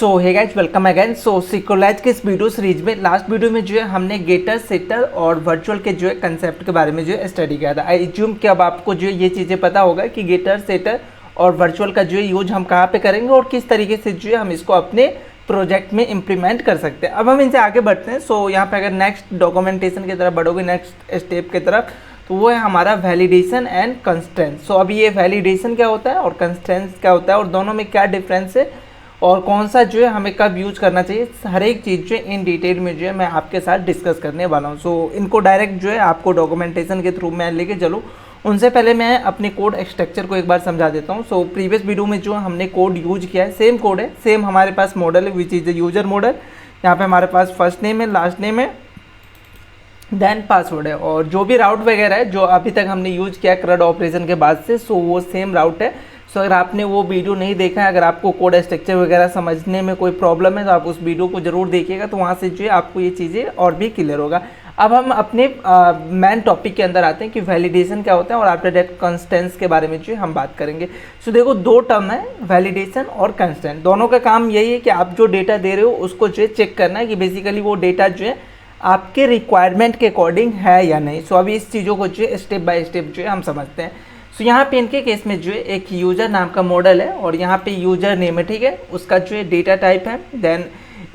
सो hey guys welcome again. सो सिक्वलाइज के इस video series में लास्ट वीडियो में जो है हमने गेटर सेटर और वर्चुअल के जो है कंसेप्ट के बारे में जो है स्टडी किया था। आई एज्यूम कि अब आपको जो है ये चीज़ें पता होगा कि गेटर सेटर और वर्चुअल का जो है यूज हम कहाँ पे करेंगे और किस तरीके से जो है हम इसको अपने प्रोजेक्ट में इम्प्लीमेंट कर सकते हैं। अब हम इनसे आगे बढ़ते हैं। सो यहाँ पे अगर नेक्स्ट डॉक्यूमेंटेशन की तरफ बढ़ोगे, नेक्स्ट स्टेप की तरफ, तो वो है हमारा वैलिडेशन एंड कंस्ट्रेंट्स। सो अभी ये वैलिडेशन क्या होता है और कंस्ट्रेंट्स क्या होता है और दोनों में क्या डिफरेंस है और कौन सा जो है हमें कब यूज करना चाहिए, हर एक चीज़ जो है इन डिटेल में जो है मैं आपके साथ डिस्कस करने वाला हूँ। सो इनको डायरेक्ट जो है आपको डॉक्यूमेंटेशन के थ्रू मैं लेके चलूँ, उनसे पहले मैं अपने कोड स्ट्रक्चर को एक बार समझा देता हूँ। सो प्रीवियस वीडियो में जो हमने कोड यूज किया है सेम कोड है, सेम हमारे पास मॉडल है which is the user model. यहाँ पे हमारे पास फर्स्ट नेम है, लास्ट नेम है, देन पासवर्ड है और जो भी राउट वगैरह है जो अभी तक हमने यूज किया CRUD ऑपरेशन के बाद से, सो वो सेम राउट है। सो अगर आपने वो वीडियो नहीं देखा है, अगर आपको कोड स्ट्रक्चर वगैरह समझने में कोई प्रॉब्लम है तो आप उस वीडियो को जरूर देखिएगा, तो वहाँ से जो है आपको ये चीज़ें और भी क्लियर होगा। अब हम अपने मेन टॉपिक के अंदर आते हैं कि वैलिडेशन क्या होता है और आफ्टर दैट कंस्टेंट्स के बारे में जो हम बात करेंगे। सो देखो दो टर्म है, वैलिडेशन और कंस्टेंट। दोनों का काम यही है कि आप जो डेटा दे रहे हो उसको जो है चेक करना है कि बेसिकली वो डेटा जो है आपके रिक्वायरमेंट के अकॉर्डिंग है या नहीं। सो अभी इस चीज़ों को जो है स्टेप बाय स्टेप जो है हम समझते हैं। सो यहाँ पे इनके केस में जो है एक यूज़र नाम का मॉडल है और यहाँ पे यूज़र नेम है, ठीक है, उसका जो है डेटा टाइप है। देन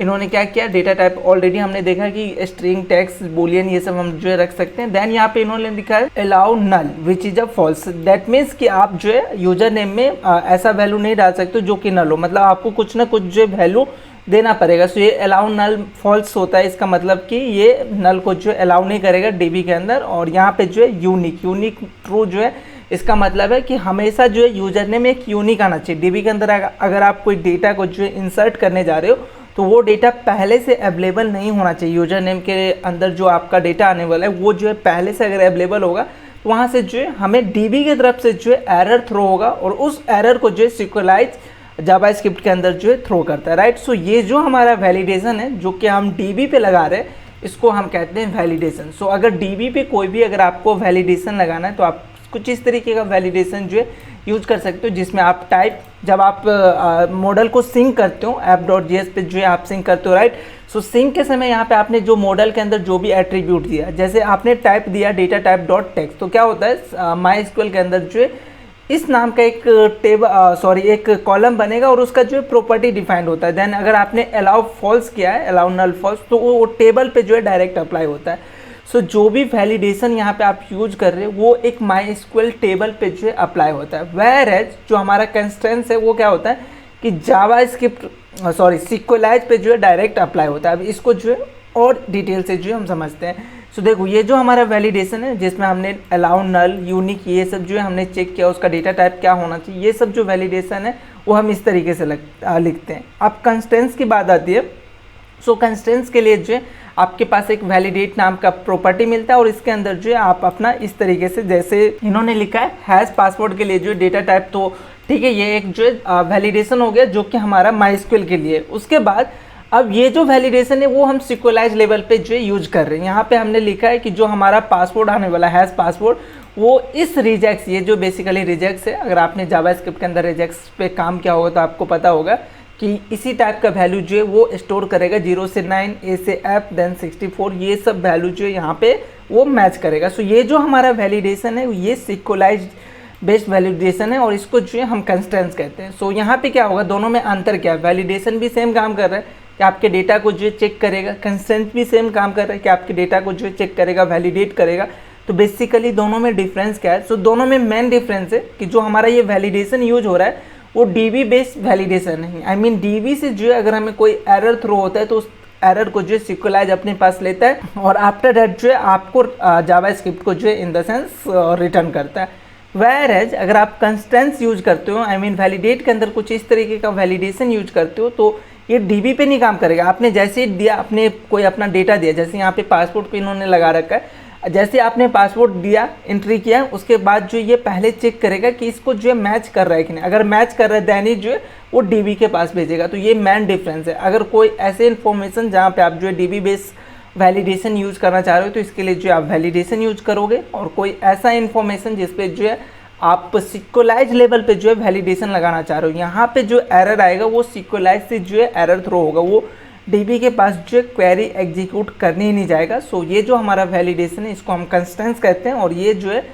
इन्होंने क्या किया, डेटा टाइप ऑलरेडी हमने देखा कि स्ट्रिंग, टेक्स्ट, बूलियन ये सब हम जो है रख सकते हैं। देन यहाँ पे इन्होंने लिखा है allow null which is a false. That means कि आप जो है यूज़र नेम में ऐसा वैल्यू नहीं डाल सकते जो कि नल हो, मतलब आपको कुछ ना कुछ जो है वैल्यू देना पड़ेगा। सो ये अलाउ नल फॉल्स होता है, इसका मतलब कि ये नल को जो है अलाउ नहीं करेगा डीबी के अंदर। और यहाँ पे जो है यूनिक ट्रू जो है, इसका मतलब है कि हमेशा जो है यूजर नेम एक यूनिक आना चाहिए डीबी के अंदर। अगर आप कोई डेटा को जो है इंसर्ट करने जा रहे हो तो वो डेटा पहले से अवेलेबल नहीं होना चाहिए। यूजर नेम के अंदर जो आपका डेटा आने वाला है वो जो है पहले से अगर अवेलेबल होगा तो वहाँ से जो है हमें डीबी की तरफ से जो है एरर थ्रो होगा और उस एरर को जो है सिक्वलाइज जावास्क्रिप्ट के अंदर जो है थ्रो करता है, राइट। सो ये जो हमारा वैलिडेशन है जो कि हम डीबी पे लगा रहे हैं, इसको हम कहते हैं वैलिडेशन। सो अगर डीबी पे कोई भी अगर आपको वैलिडेशन लगाना है तो आप कुछ इस तरीके का वैलिडेशन जो है यूज कर सकते हो, जिसमें आप टाइप, जब आप मॉडल को सिंक करते हो app.js पे जो है आप सिंक करते हो, राइट। सो सिंक के समय यहाँ पे आपने जो मॉडल के अंदर जो भी एट्रीब्यूट दिया, जैसे आपने टाइप दिया डेटा टाइप डॉट टेक्स्ट, तो क्या होता है माइस्क्यूएल के अंदर जो है इस नाम का एक कॉलम बनेगा और उसका जो है प्रॉपर्टी डिफाइंड होता है। देन अगर आपने अलाउ फॉल्स किया है, अलाउ नल फॉल्स, तो वो टेबल पे जो है डायरेक्ट अप्लाई होता है। सो जो भी वैलिडेशन यहाँ पे आप यूज कर रहे हो वो एक माइस्क्यूएल टेबल पे जो है अप्लाई होता है। वेयर एज जो हमारा कंस्ट्रेंट्स है वो क्या होता है कि जावास्क्रिप्ट सिक्वलाइज पे जो है डायरेक्ट अप्लाई होता है। अब इसको जो है और डिटेल से जो है हम समझते हैं। सो देखो ये जो हमारा वैलिडेशन है जिसमें हमने अलाउ नल यूनिक ये सब जो है हमने चेक किया, उसका डेटा टाइप क्या होना चाहिए, ये सब जो वैलिडेशन है वो हम इस तरीके से लिखते हैं। अब कंस्ट्रेंट्स की बात आती है। सो कंस्ट्रेंट्स के लिए जो है आपके पास एक वैलिडेट नाम का प्रॉपर्टी मिलता है और इसके अंदर जो है आप अपना इस तरीके से, जैसे इन्होंने लिखा है हैश पासवर्ड के लिए जो है डेटा टाइप, तो ठीक है, ये एक जो है वैलिडेशन हो गया जो कि हमारा माइस्क्यूएल के लिए। उसके बाद अब ये जो वैलिडेशन है वो हम सिक्वलाइज लेवल पे जो है यूज कर रहे हैं। यहाँ पे हमने लिखा है कि जो हमारा पासवर्ड आने वाला हैश पासवर्ड वो इस रिजेक्ट्स, ये जो बेसिकली रिजेक्ट्स है, अगर आपने जावास्क्रिप्ट के अंदर रिजेक्ट्स पे काम किया होगा तो आपको पता होगा कि इसी टाइप का वैल्यू जो है वो स्टोर करेगा 0 से 9, A से F, देन 64, ये सब वैल्यू जो है यहाँ पे वो मैच करेगा। सो ये जो हमारा वैलिडेशन है ये सिक्वलाइज बेस्ड वैलिडेशन है और इसको जो है हम कंस्ट्रेंट्स कहते हैं। सो यहाँ पे क्या होगा, दोनों में अंतर क्या है, वैलिडेशन भी सेम काम कर रहा है कि आपके डेटा को जो है चेक करेगा, कंस्ट्रेंट भी सेम काम कर रहा है कि आपके डेटा को जो है चेक करेगा, वैलिडेट करेगा। तो बेसिकली दोनों में डिफरेंस क्या है? सो दोनों में मेन डिफरेंस है कि जो हमारा ये वैलिडेशन यूज हो रहा है वो डीबी बेस्ड वैलिडेशन है। आई मीन डीबी से जो है अगर हमें कोई एरर थ्रो होता है तो उस एरर को जो है सिक्वलाइज अपने पास लेता है और आफ्टर दैट जो है आपको जावास्क्रिप्ट को जो है इन द सेंस रिटर्न करता है। वेयर एज अगर आप कंस्ट्रेंट्स यूज करते हो, आई मीन वैलिडेट के अंदर कुछ इस तरीके का वैलिडेशन यूज करते हो, तो ये डीबी पे नहीं काम करेगा। आपने जैसे ही दिया, आपने कोई अपना डेटा दिया, जैसे यहाँ पे पासपोर्ट पे इन्होंने लगा रखा है, जैसे आपने पासवर्ड दिया, एंट्री किया, उसके बाद जो ये पहले चेक करेगा कि इसको जो है मैच कर रहा है कि नहीं। अगर मैच कर रहा है देन ही जो है वो डीबी के पास भेजेगा। तो ये मेन डिफरेंस है। अगर कोई ऐसे इन्फॉर्मेशन जहाँ पे आप जो है डीबी बेस वैलिडेशन यूज करना चाह रहे हो तो इसके लिए जो है आप वैलिडेशन यूज करोगे, और कोई ऐसा इन्फॉर्मेशन जिस पे जो है आप सिक्वलाइज लेवल पे जो है वैलिडेशन लगाना चाह रहे हो, यहाँ पे जो एरर आएगा वो सिक्वलाइज से जो है एरर थ्रो होगा, वो डीबी के पास जो है क्वेरी एग्जीक्यूट करने ही नहीं जाएगा। सो ये जो हमारा वैलिडेशन है इसको हम कंस्टेंस कहते हैं और ये जो है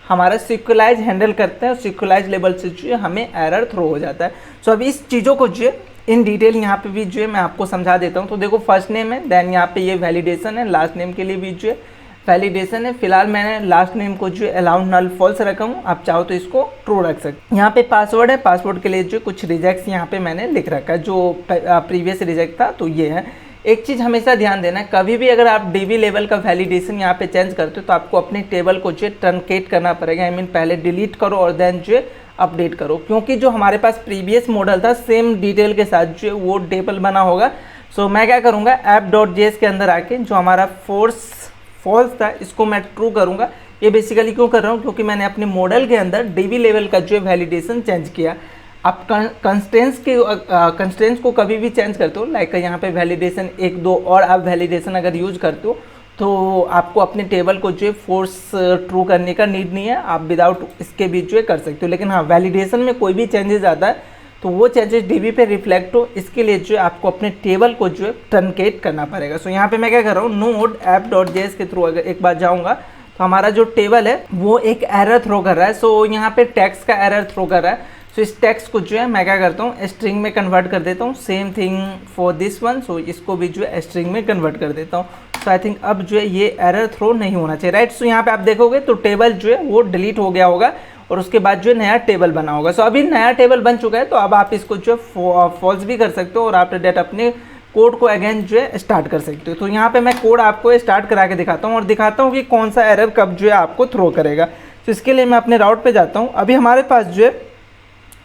हमारा सिक्वलाइज हैंडल करते हैं और सिक्वलाइज लेवल से जो है हमें एरर थ्रो हो जाता है। सो अभी इस चीज़ों को जो है इन डिटेल यहाँ पे भी जो है मैं आपको समझा देता हूँ। तो देखो फर्स्ट नेम है, देन यहाँ पे ये वैलिडेशन है, लास्ट नेम के लिए भी जो है वैलिडेशन है। फिलहाल मैंने लास्ट नेम को जो अलाउ नल फॉल्स रखा हूँ, आप चाहो तो इसको ट्रू रख सकते। यहाँ पे पासवर्ड है, पासवर्ड के लिए जो कुछ रिजेक्ट्स यहाँ पे मैंने लिख रखा है, जो प्रीवियस रिजेक्ट था तो ये है। एक चीज़ हमेशा ध्यान देना है, कभी भी अगर आप डीबी लेवल का वैलिडेशन यहाँ पे चेंज करते हो तो आपको अपने टेबल को जो ट्रंकेट करना पड़ेगा, आई मीन पहले डिलीट करो और देन जो अपडेट करो, क्योंकि जो हमारे पास प्रीवियस मॉडल था सेम डिटेल के साथ जो वो टेबल बना होगा। सो मैं क्या करूँगा, app.js के अंदर आके जो हमारा फॉल्स था इसको मैं ट्रू करूँगा। ये बेसिकली क्यों कर रहा हूँ, क्योंकि मैंने अपने मॉडल के अंदर डीबी लेवल का जो वैलिडेशन चेंज किया। आप कंस्टेंट्स को कभी भी चेंज करते हो, लाइक यहाँ पे वैलिडेशन 1 2 और आप वैलिडेशन अगर यूज करते हो तो आपको अपने टेबल को जो है फोर्स ट्रू करने का नीड नहीं है, आप विदाउट इसके भी जो है कर सकते हो। लेकिन हाँ, वैलिडेशन में कोई भी चेंजेस आता है तो वो चेंजेस डीबी पे रिफ्लेक्ट हो, इसके लिए जो है आपको अपने टेबल को जो है ट्रंकेट करना पड़ेगा। सो यहाँ पे मैं क्या कर रहा हूँ, नोड app.js के थ्रू अगर एक बार जाऊँगा तो हमारा जो टेबल है वो एक एरर थ्रो कर रहा है। सो यहाँ पे टेक्स्ट का एरर थ्रो कर रहा है। सो इस टेक्स्ट को जो है मैं क्या करता हूँ, स्ट्रिंग में कन्वर्ट कर देता हूँ। Same thing for this one, so इसको भी जो है स्ट्रिंग में कन्वर्ट कर देता हूँ। सो आई थिंक अब जो है ये एरर थ्रो नहीं होना चाहिए, राइट। सो यहाँ पे आप देखोगे तो टेबल जो है वो डिलीट हो गया होगा और उसके बाद जो नया टेबल बना होगा। सो अभी नया टेबल बन चुका है, तो अब आप इसको जो है फॉल्स भी कर सकते हो और आफ्टर डेट अपने कोड को अगेन जो है स्टार्ट कर सकते हो। तो यहाँ पे मैं कोड आपको स्टार्ट करा के दिखाता हूँ और दिखाता हूँ कि कौन सा एरर कब जो है आपको थ्रो करेगा। तो इसके लिए मैं अपने राउट पे जाता हूँ। अभी हमारे पास जो है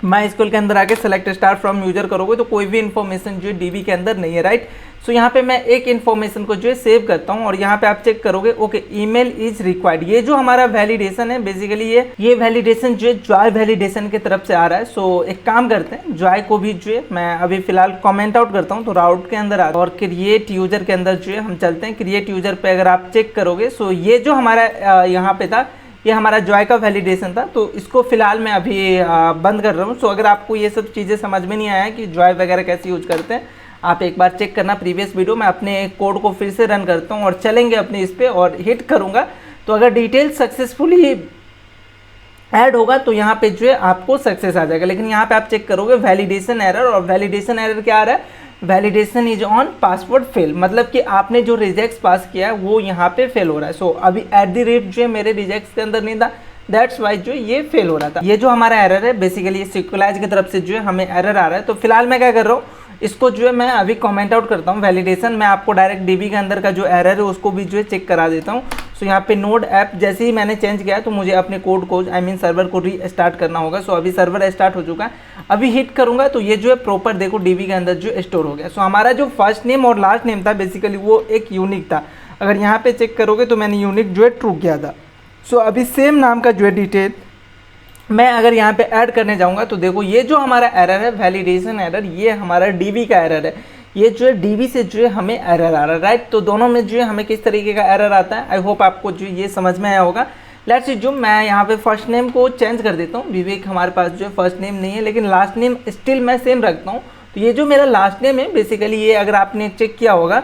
माई स्कूल के अंदर आके सेलेक्ट स्टार फ्रॉम यूजर करोगे तो कोई भी इन्फॉर्मेशन जो है डीबी के अंदर नहीं है, राइट। सो यहाँ पे मैं एक इन्फॉर्मेशन को जो है सेव करता हूँ और यहाँ पे आप चेक करोगे, ओके ईमेल इज रिक्वायर्ड। ये जो हमारा वैलिडेशन है बेसिकली ये वैलिडेशन जो है जॉय वैलिडेशन की तरफ से आ रहा है। सो एक काम करते हैं, जॉय को भी जो है मैं अभी फिलहाल कमेंट आउट करता हूँ। तो राउट के अंदर आता और क्रिएट यूजर के अंदर जो है हम चलते हैं। क्रिएट यूजर पे अगर आप चेक करोगे, सो ये जो हमारा यहाँ पे था ये हमारा जॉय का वैलिडेशन था, तो इसको फिलहाल मैं अभी बंद कर रहा हूँ। सो अगर आपको ये सब चीज़ें समझ में नहीं आया कि जॉय वगैरह कैसे यूज करते हैं, आप एक बार चेक करना प्रीवियस वीडियो। मैं अपने कोड को फिर से रन करता हूँ और चलेंगे अपने इस पर और हिट करूँगा। तो अगर डिटेल सक्सेसफुली ऐड होगा तो यहाँ पे जो है आपको सक्सेस आ जाएगा। लेकिन यहाँ पे आप चेक करोगे वैलिडेशन एरर, और वैलिडेशन एरर क्या आ रहा है, validation is on password fail, मतलब कि आपने जो रिजेक्ट्स पास किया है वो यहाँ पे फेल हो रहा है। सो अभी @ जो है मेरे रिजेक्ट्स के अंदर नहीं था, दैट्स वाई जो ये फेल हो रहा था। ये जो हमारा एरर है बेसिकली सिक्वलाइज की तरफ से जो है हमें एरर आ रहा है। तो फिलहाल मैं क्या कर रहा हूँ, इसको जो है मैं अभी कमेंट आउट करता हूँ वैलिडेशन। मैं आपको डायरेक्ट डीबी के अंदर का जो एरर है उसको भी जो है चेक करा देता हूँ। सो यहाँ पे नोड ऐप जैसे ही मैंने चेंज किया तो मुझे अपने कोड को आई मीन सर्वर को रीस्टार्ट करना होगा। सो अभी सर्वर स्टार्ट हो चुका है, अभी हिट करूँगा तो ये जो है प्रॉपर देखो डीबी के अंदर जो स्टोर हो गया। सो हमारा जो फर्स्ट नेम और लास्ट नेम था बेसिकली वो एक यूनिक था। अगर यहाँ पे चेक करोगे तो मैंने यूनिक जो है ट्रू किया था। सो अभी सेम नाम का जो है डिटेल मैं अगर यहाँ पे ऐड करने जाऊँगा तो देखो ये जो हमारा एरर है वैलिडेशन एरर, ये हमारा डीबी का एरर है। ये जो है डीबी से जो है हमें एरर आ रहा है, राइट। तो दोनों में जो है हमें किस तरीके का एरर आता है, आई होप आपको जो ये समझ में आया होगा। लेट्स अज्यूम मैं यहाँ पे फर्स्ट नेम को चेंज कर देता हूँ। विवेक हमारे पास जो है फर्स्ट नेम नहीं है, लेकिन लास्ट नेम स्टिल मैं सेम रखता हूँ। तो ये जो मेरा लास्ट नेम है बेसिकली ये अगर आपने चेक किया होगा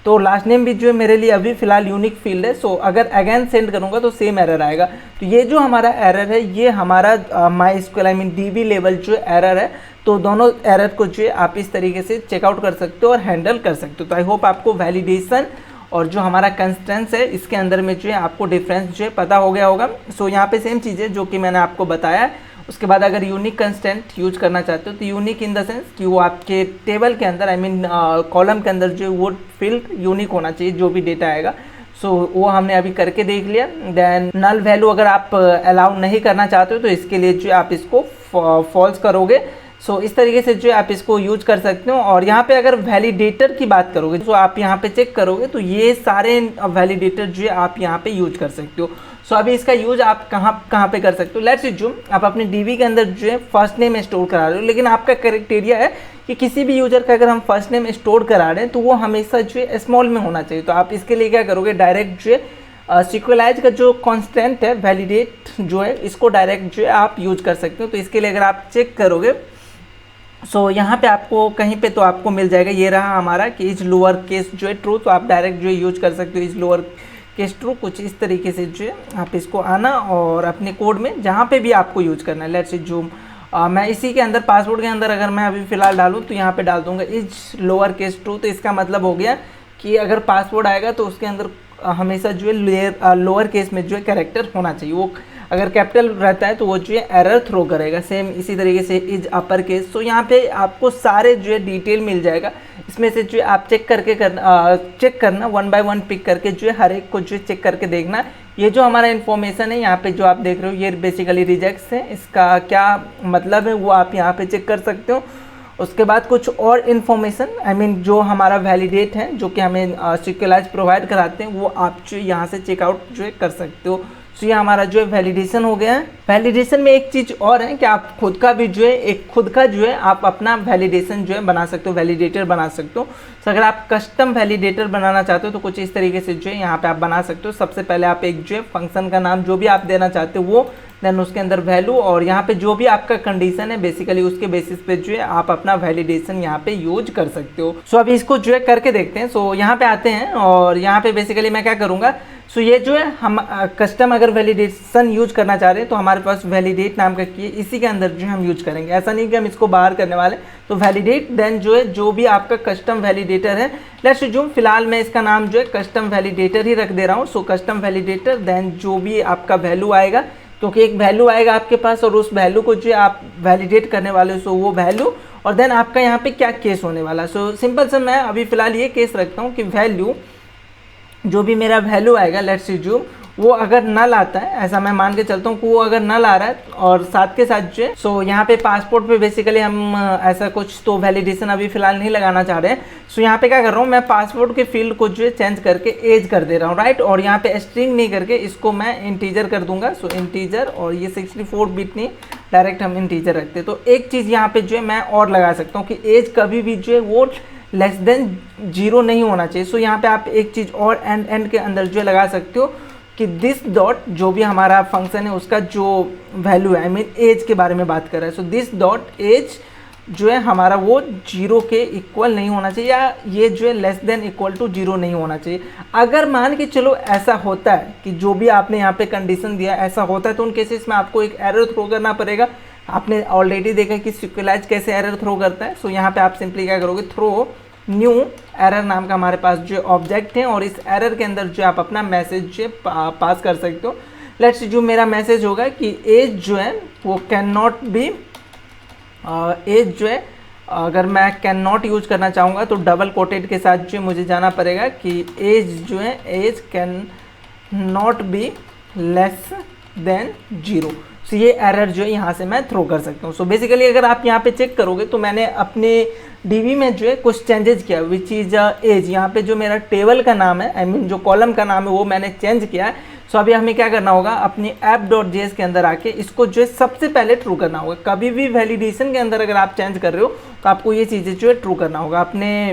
तो लास्ट नेम भी जो है मेरे लिए अभी फिलहाल यूनिक फील्ड है। सो अगर अगेन सेंड करूँगा तो सेम एरर आएगा। तो ये जो हमारा एरर है ये हमारा my school I mean dB level जो एरर है। तो दोनों एरर को जो है आप इस तरीके से चेकआउट कर सकते हो और हैंडल कर सकते हो। तो आई होप आपको वैलिडेशन और जो हमारा कंस्टेंस है इसके अंदर में जो है आपको डिफरेंस जो है पता हो गया होगा। सो यहाँ पे सेम चीज़ है जो कि मैंने आपको बताया है। उसके बाद अगर यूनिक कंस्टेंट यूज करना चाहते हो तो यूनिक इन द सेंस कि वो आपके टेबल के अंदर आई मीन कॉलम के अंदर जो वो फील्ड यूनिक होना चाहिए जो भी डेटा आएगा। सो वो हमने अभी करके देख लिया। देन नल वैल्यू अगर आप अलाउ नहीं करना चाहते हो तो इसके लिए जो आप इसको फॉल्स करोगे। सो इस तरीके से जो आप इसको यूज कर सकते हो। और यहाँ पे अगर वैलिडेटर की बात करोगे तो आप यहाँ पे चेक करोगे तो ये सारे वैलिडेटर जो है आप यहाँ पे यूज कर सकते हो। सो अभी इसका यूज आप कहाँ पे कर सकते हो, लेट्स अज्यूम आप अपने डीबी के अंदर जो है फर्स्ट नेम स्टोर करा रहे हो, लेकिन आपका क्राइटेरिया है कि किसी भी यूजर का अगर हम फर्स्ट नेम स्टोर करा रहे हैं तो वो हमेशा जो है स्मॉल में होना चाहिए। तो आप इसके लिए क्या करोगे, डायरेक्ट जो है सिक्वलाइज का जो कॉन्स्टेंट है वैलिडेट जो है इसको डायरेक्ट जो है आप यूज कर सकते हो। तो इसके लिए अगर आप चेक करोगे सो यहाँ पे आपको कहीं पे तो आपको मिल जाएगा, ये रहा हमारा कि इज लोअर केस जो है ट्रू, तो आप डायरेक्ट जो है यूज कर सकते हो इज लोअर केस ट्रू। कुछ इस तरीके से जो है आप इसको आना और अपने कोड में जहाँ पे भी आपको यूज करना है, लेट्स से जूम मैं इसी के अंदर पासवर्ड के अंदर अगर मैं अभी फ़िलहाल डालूँ तो यहाँ पे डाल दूँगा इज लोअर केस ट्रू। तो इसका मतलब हो गया कि अगर पासवर्ड आएगा तो उसके अंदर हमेशा जो है लोअर केस में जो है कैरेक्टर होना चाहिए। वो अगर कैपिटल रहता है तो वो जो है एरर थ्रो करेगा। सेम इसी तरीके से इज अपर केस। तो यहाँ पे आपको सारे जो है डिटेल मिल जाएगा, इसमें से जो है आप चेक करना 1 बाय 1 पिक करके जो है हर एक को जो है चेक करके देखना। ये जो हमारा इन्फॉर्मेशन है यहाँ पे जो आप देख रहे हो ये बेसिकली रिजेक्ट्स है, इसका क्या मतलब है वो आप यहाँ पे चेक कर सकते हो। उसके बाद कुछ और इन्फॉर्मेशन जो हमारा वैलिडेट है जो कि हमें सिक्वलाइज प्रोवाइड कराते हैं वो आप जो यहाँ से चेकआउट जो है कर सकते हो। तो ये हमारा जो है वैलिडेशन हो गया है। वैलिडेशन में एक चीज़ और है कि आप खुद का भी जो है खुद का जो है आप अपना वैलिडेशन जो है बना सकते हो, वैलिडेटर बना सकते हो। तो अगर आप कस्टम वैलिडेटर बनाना चाहते हो तो कुछ इस तरीके से जो है यहाँ पे आप बना सकते हो। सबसे पहले आप एक जो है फंक्शन का नाम जो भी आप देना चाहते हो वो, देन उसके अंदर वैल्यू और यहाँ पे जो भी आपका कंडीशन है बेसिकली उसके बेसिस पे जो है आप अपना वैलिडेशन यहाँ पे यूज कर सकते हो। सो अभी इसको जो है करके देखते हैं। सो यहाँ पे आते हैं और यहाँ पे बेसिकली मैं क्या करूँगा, सो ये जो है हम कस्टम अगर वैलिडेशन यूज करना चाह रहे हैं तो हमारे पास वैलिडेट नाम का की है, इसी के अंदर जो हम यूज करेंगे। ऐसा नहीं कि हम इसको बाहर करने वाले, तो वैलिडेट देन जो है जो भी आपका कस्टम वैलिडेटर है, लेट्स अज्यूम फिलहाल मैं इसका नाम जो है कस्टम वैलिडेटर ही रख दे रहा हूँ। सो कस्टम वैलिडेटर देन जो भी आपका वैल्यू आएगा, क्योंकि एक वैल्यू आएगा आपके पास और उस वैल्यू को जो आप वैलिडेट करने वाले हो, सो वो वैल्यू और देन आपका यहाँ पे क्या केस होने वाला। सो सिंपल से मैं अभी फिलहाल ये केस रखता हूँ कि वैल्यू जो भी मेरा वैल्यू आएगा लेट्स अज्यूम वो अगर नल आता है, ऐसा मैं मान के चलता हूँ कि वो अगर नल आ रहा है और साथ के साथ जो है सो यहाँ पे पासपोर्ट पे बेसिकली हम ऐसा कुछ तो वैलिडेशन अभी फिलहाल नहीं लगाना चाह रहे हैं। सो यहाँ पे क्या कर रहा हूँ, मैं पासपोर्ट के फील्ड को जो है चेंज करके एज कर दे रहा हूँ, राइट। और यहाँ पे स्ट्रिंग नहीं करके इसको मैं इंटीजर कर दूंगा। सो इंटीजर और ये 64 बिट नहीं, डायरेक्ट हम इंटीजर रखते। तो एक चीज़ यहाँ पे जो है मैं और लगा सकता हूँ कि एज कभी भी जो है वो लेस देन 0 नहीं होना चाहिए। सो यहाँ पे आप एक चीज़ और एंड के अंदर जो है लगा सकते हो कि दिस डॉट जो भी हमारा फंक्शन है उसका जो वैल्यू है, एज के बारे में बात कर रहा है। सो दिस डॉट एज जो है हमारा वो 0 के इक्वल नहीं होना चाहिए, या ये जो है लेस देन इक्वल टू 0 नहीं होना चाहिए। अगर मान के चलो ऐसा होता है कि जो भी आपने यहाँ पे कंडीशन दिया ऐसा होता है तो उन केसेस में आपको एक एरर थ्रो करना पड़ेगा। आपने ऑलरेडी देखा कि सिक्वलाइज कैसे एरर थ्रो करता है। सो यहाँ पे आप सिंपली क्या करोगे, थ्रो न्यू एरर नाम का हमारे पास जो ऑब्जेक्ट है और इस एरर के अंदर जो आप अपना मैसेज जो पास कर सकते हो। लेट्स जो मेरा मैसेज होगा कि एज जो है वो कैन नॉट बी, एज जो है अगर मैं कैन नॉट यूज करना चाहूँगा तो डबल कोटेड के साथ जो मुझे जाना पड़ेगा कि एज जो है age can not be less than 0। So ये एरर जो है यहाँ से मैं थ्रो कर सकता हूँ। सो बेसिकली अगर आप यहाँ पे चेक करोगे तो मैंने अपने डीबी में जो है कुछ चेंजेस किया विच इज़ एज। यहाँ पे जो मेरा टेबल का नाम है जो कॉलम का नाम है वो मैंने चेंज किया है। सो अभी हमें क्या करना होगा, अपनी app.js के अंदर आके इसको जो है सबसे पहले ट्रू करना होगा। कभी भी वैलिडेशन के अंदर अगर आप चेंज कर रहे हो तो आपको ये चीज़ें जो है ट्रू करना होगा। अपने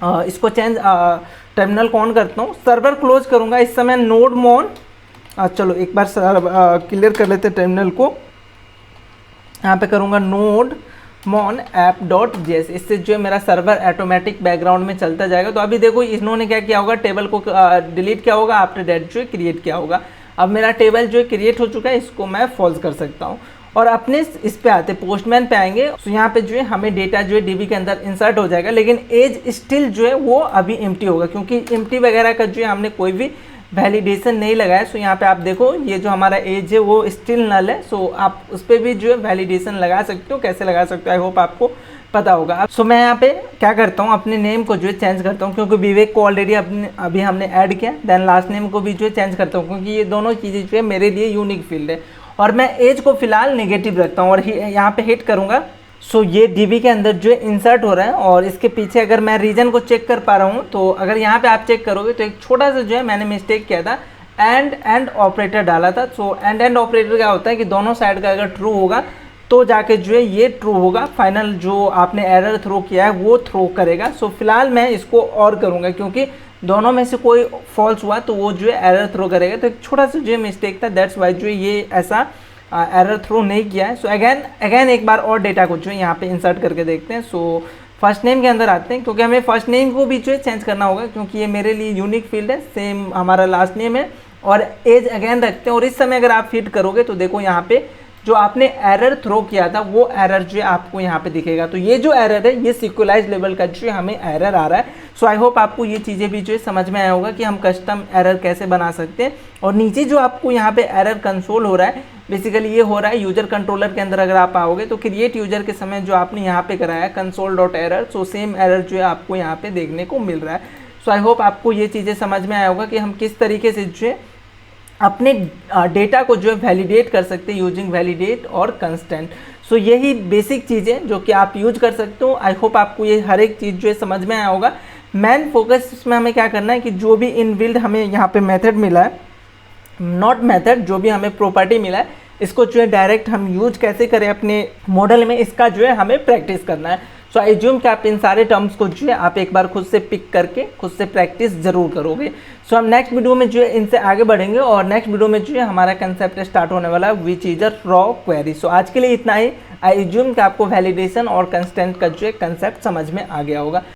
इसको चेंज टर्मिनल को ऑन करता हूँ, सर्वर क्लोज करूँगा इस समय नोड मॉन। चलो एक बार क्लियर कर लेते टर्मिनल को। यहाँ पे करूँगा नोड मॉन app.js, इससे जो है मेरा सर्वर ऑटोमेटिक बैकग्राउंड में चलता जाएगा। तो अभी देखो इन्होंने क्या किया होगा, टेबल को डिलीट किया होगा, आफ्टर दैट जो है क्रिएट किया होगा। अब मेरा टेबल जो है क्रिएट हो चुका है, इसको मैं फॉल्स कर सकता हूँ। और अपने इस पे आते पोस्टमैन पे आएंगे। तो यहाँ पे जो है हमें डेटा जो है डीबी के अंदर इंसर्ट हो जाएगा, लेकिन एज स्टिल जो है वो अभी एम्प्टी होगा क्योंकि एम्प्टी वगैरह का जो है हमने कोई भी वैलिडेशन नहीं लगाया। सो यहाँ पे आप देखो ये जो हमारा एज है वो स्टिल नल है। सो आप उस पर भी जो है वैलिडेशन लगा सकते हो। कैसे लगा सकते हो आई होप आपको पता होगा। सो मैं यहाँ पे क्या करता हूँ, अपने नेम को जो है चेंज करता हूँ क्योंकि विवेक को ऑलरेडी अभी हमने ऐड किया। देन लास्ट नेम को भी जो है चेंज करता हूँ क्योंकि ये दोनों चीज़ें जो है मेरे लिए यूनिक फील्ड है। और मैं एज को फिलहाल नेगेटिव रखता हूँ और यहाँ पे हिट करूँगा। सो ये डीबी के अंदर जो है इंसर्ट हो रहा है और इसके पीछे अगर मैं रीजन को चेक कर पा रहा हूँ तो अगर यहाँ पे आप चेक करोगे तो एक छोटा सा जो है मैंने मिस्टेक किया था, एंड ऑपरेटर डाला था। सो एंड ऑपरेटर क्या होता है कि दोनों साइड का अगर ट्रू होगा तो जाके जो है ये ट्रू होगा, फाइनल जो आपने एरर थ्रो किया है वो थ्रो करेगा। सो फिलहाल मैं इसको और करूँगा, क्योंकि दोनों में से कोई फॉल्स हुआ तो वो जो है एरर थ्रो करेगा। तो एक छोटा सा जो है मिस्टेक था, दैट्स वाई जो है ये ऐसा एरर थ्रो नहीं किया है। सो अगैन एक बार और डेटा को जो है यहाँ पे इंसर्ट करके देखते हैं। सो फर्स्ट नेम के अंदर आते हैं, क्योंकि हमें फर्स्ट नेम को भी जो है चेंज करना होगा, क्योंकि ये मेरे लिए यूनिक फील्ड है, सेम हमारा लास्ट नेम है। और एज अगेन रखते हैं, और इस समय अगर आप फिट करोगे तो देखो यहाँ पे जो आपने एरर थ्रो किया था वो एरर जो है आपको यहाँ पे दिखेगा। तो ये जो एरर है ये सिक्वलाइज लेवल का जो है हमें एरर आ रहा है। सो आई होप आपको ये चीज़ें भी जो है समझ में आया होगा कि हम कस्टम एरर कैसे बना सकते हैं। और नीचे जो आपको यहाँ पे एरर कंसोल हो रहा है, बेसिकली ये हो रहा है यूजर कंट्रोलर के अंदर। अगर आप आओगे तो क्रिएट यूजर के समय जो आपने यहाँ पे कराया console.error, सो सेम एरर जो है आपको यहाँ पे देखने को मिल रहा है। सो आई होप आपको ये चीज़ें समझ में आया होगा कि हम किस तरीके से जो है अपने डेटा को जो है वैलिडेट कर सकते हैं यूजिंग वैलिडेट और कंस्टेंट। सो यही बेसिक चीज़ें जो कि आप यूज कर सकते हो। आई होप आपको ये हर एक चीज़ जो है समझ में आया होगा। मेन फोकस इसमें हमें क्या करना है कि जो भी इनबिल्ड हमें यहाँ पे मेथड मिला है, नॉट मेथड, जो भी हमें प्रॉपर्टी मिला है, इसको जो है डायरेक्ट हम यूज कैसे करें अपने मॉडल में, इसका जो है हमें प्रैक्टिस करना है। सो आई ज्यूम कि आप इन सारे टर्म्स को जो है आप एक बार खुद से पिक करके खुद से प्रैक्टिस जरूर करोगे। सो हम नेक्स्ट वीडियो में जो है इनसे आगे बढ़ेंगे, और नेक्स्ट वीडियो में जो है हमारा कंसेप्ट स्टार्ट होने वाला है which is a raw query. So आज के लिए इतना ही। आई ज्यूम कि आपको वैलिडेशन और कंस्टेंट का जो है कंसेप्ट समझ में आ गया होगा।